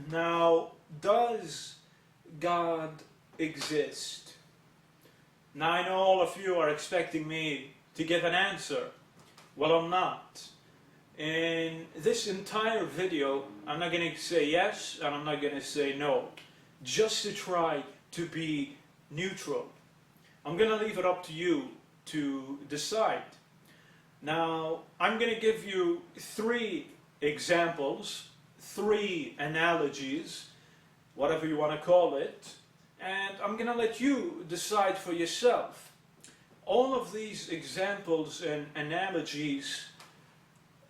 Now, does God exist? Now, I know all of you are expecting me to give an answer. Well, I'm not. In this entire video, I'm not going to say yes and I'm not going to say no, just to try to be neutral. I'm going to leave it up to you to decide. Now, I'm going to give you 3 examples, 3 analogies, whatever you want to call it, and I'm going to let you decide for yourself. All of these examples and analogies,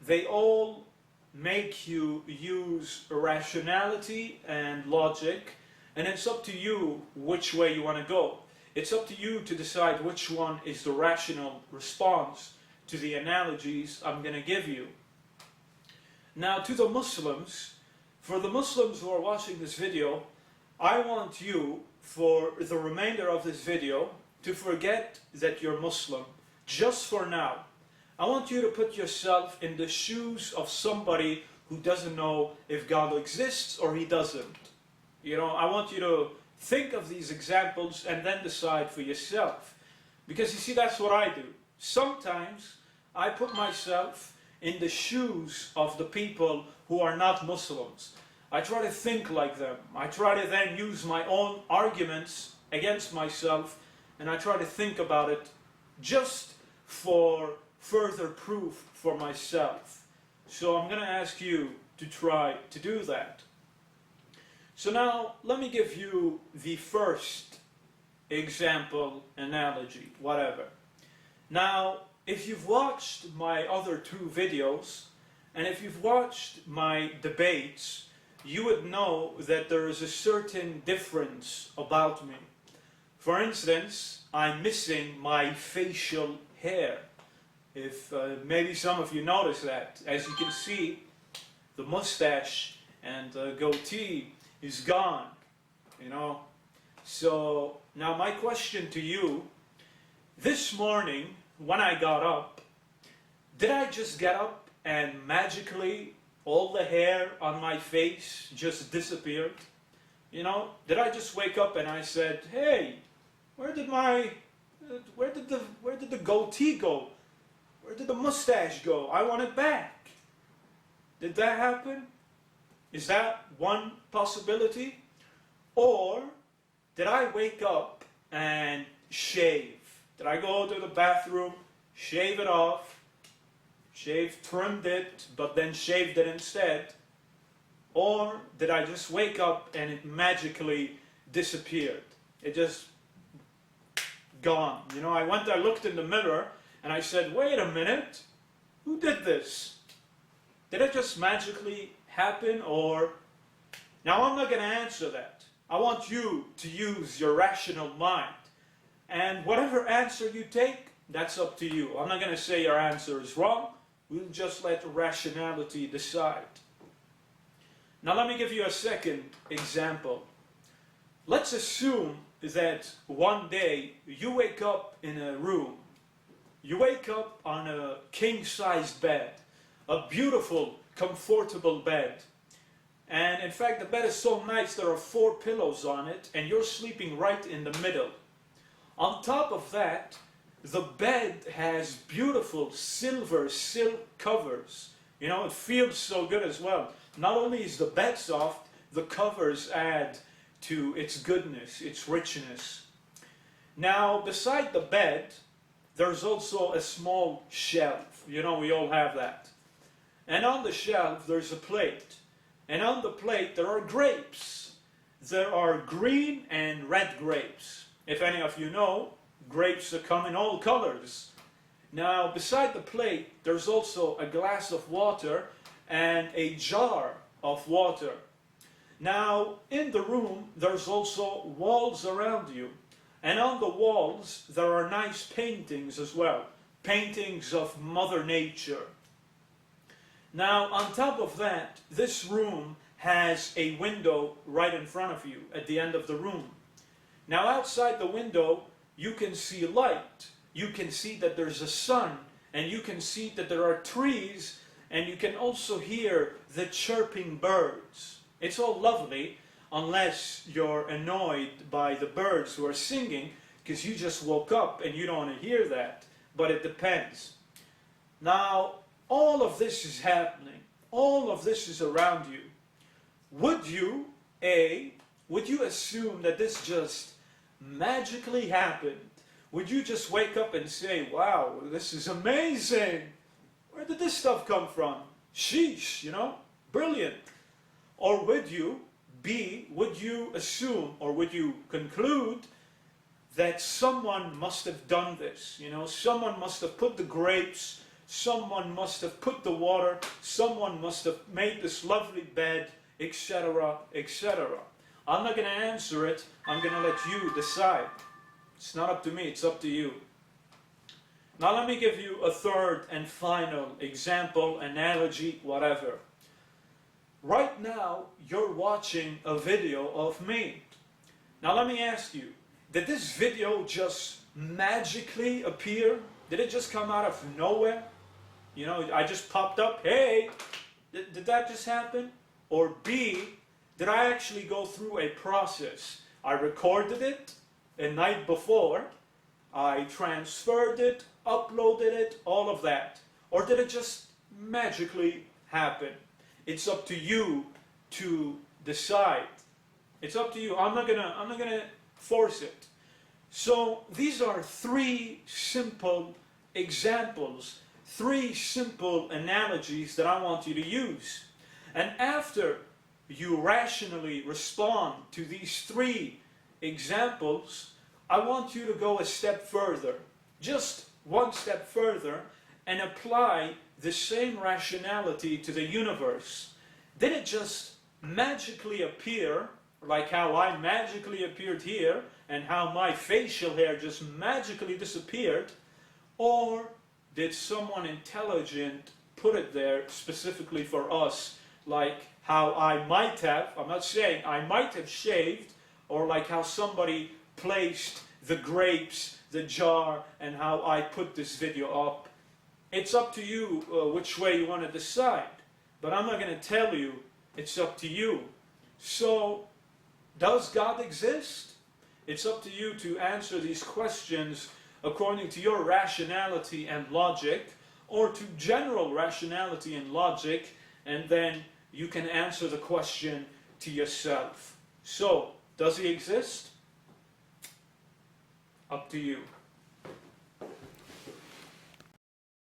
they all make you use rationality and logic, and it's up to you which way you want to go. It's up to you to decide which one is the rational response to the analogies I'm going to give you. Now, to the Muslims, for the Muslims who are watching this video, I want you, for the remainder of this video, to forget that you're Muslim, just for now. I want you to put yourself in the shoes of somebody who doesn't know if God exists or he doesn't. I want you to think of these examples and then decide for yourself. Because you see, that's what I do. Sometimes I put myself in the shoes of the people who are not Muslims. I try to think like them. I try to then use my own arguments against myself, and I try to think about it just for further proof for myself. So I'm going to ask you to try to do that. So now, let me give you the first example, analogy, whatever. Now, if you've watched my other 2 videos, and if you've watched my debates, you would know that there is a certain difference about me. For instance, I'm missing my facial hair. If maybe some of you notice that. As you can see, the mustache and the goatee is gone, So now my question to you, this morning when I got up, did I just get up and magically all the hair on my face just disappeared? Did I just wake up and I said, hey, where did the goatee go? Where did the mustache go? I want it back. Did that happen? Is that one possibility? Or did I wake up and shave? Did I go to the bathroom, shave it off, trimmed it, but then shaved it instead? Or did I just wake up and it magically disappeared? It just gone. I looked in the mirror and I said, wait a minute, who did this? Did it just magically happen? Or now I'm not going to answer that. I want you to use your rational mind. And whatever answer you take, that's up to you. I'm not going to say your answer is wrong. We'll just let rationality decide. Now let me give you a second example. Let's assume that one day you wake up in a room. You wake up on a king-sized bed, a beautiful, comfortable bed. And in fact, the bed is so nice, there are 4 pillows on it, and you're sleeping right in the middle. On top of that, the bed has beautiful silver silk covers. It feels so good as well. Not only is the bed soft, the covers add to its goodness, its richness. Now, beside the bed, there's also a small shelf. We all have that. And on the shelf, there's a plate. And on the plate, there are grapes. There are green and red grapes. If any of you know, grapes come in all colors. Now, beside the plate, there's also a glass of water and a jar of water. Now, in the room, there's also walls around you. And on the walls, there are nice paintings as well. Paintings of Mother Nature. Now, on top of that, this room has a window right in front of you, at the end of the room. Now, outside the window, you can see light. You can see that there's a sun, and you can see that there are trees, and you can also hear the chirping birds. It's all lovely unless you're annoyed by the birds who are singing because you just woke up and you don't want to hear that. But it depends. Now, all of this is happening. All of this is around you. Would you assume that this just magically happened? Would you just wake up and say, wow, this is amazing? Where did this stuff come from? Sheesh, you know, brilliant. Or would you assume, or would you conclude that someone must have done this? You know, someone must have put the grapes, someone must have put the water, someone must have made this lovely bed, etc., etc. I'm not going to answer it. I'm going to let you decide. It's not up to me, it's up to you. Now let me give you a third and final example, analogy, whatever. Right now, you're watching a video of me. Now let me ask you, did this video just magically appear? Did it just come out of nowhere? You know, I just popped up, hey, did that just happen? Or B, did I actually go through a process? I recorded it a night before, I transferred it, uploaded it, all of that. Or did it just magically happen? It's up to you to decide. It's up to you. I'm not gonna force it. So these are three simple examples, three simple analogies that I want you to use. And after you rationally respond to these three examples, I want you to go a step further, just one step further, and apply the same rationality to the universe. Did it just magically appear, like how I magically appeared here, and how my facial hair just magically disappeared? Or did someone intelligent put it there specifically for us, like how I might have, I'm not saying I might have shaved, or like how somebody placed the grapes, the jar, and how I put this video up? It's up to you which way you want to decide. But I'm not going to tell you, it's up to you. So, does God exist? It's up to you to answer these questions according to your rationality and logic, or to general rationality and logic, and then you can answer the question to yourself. So, does he exist? Up to you.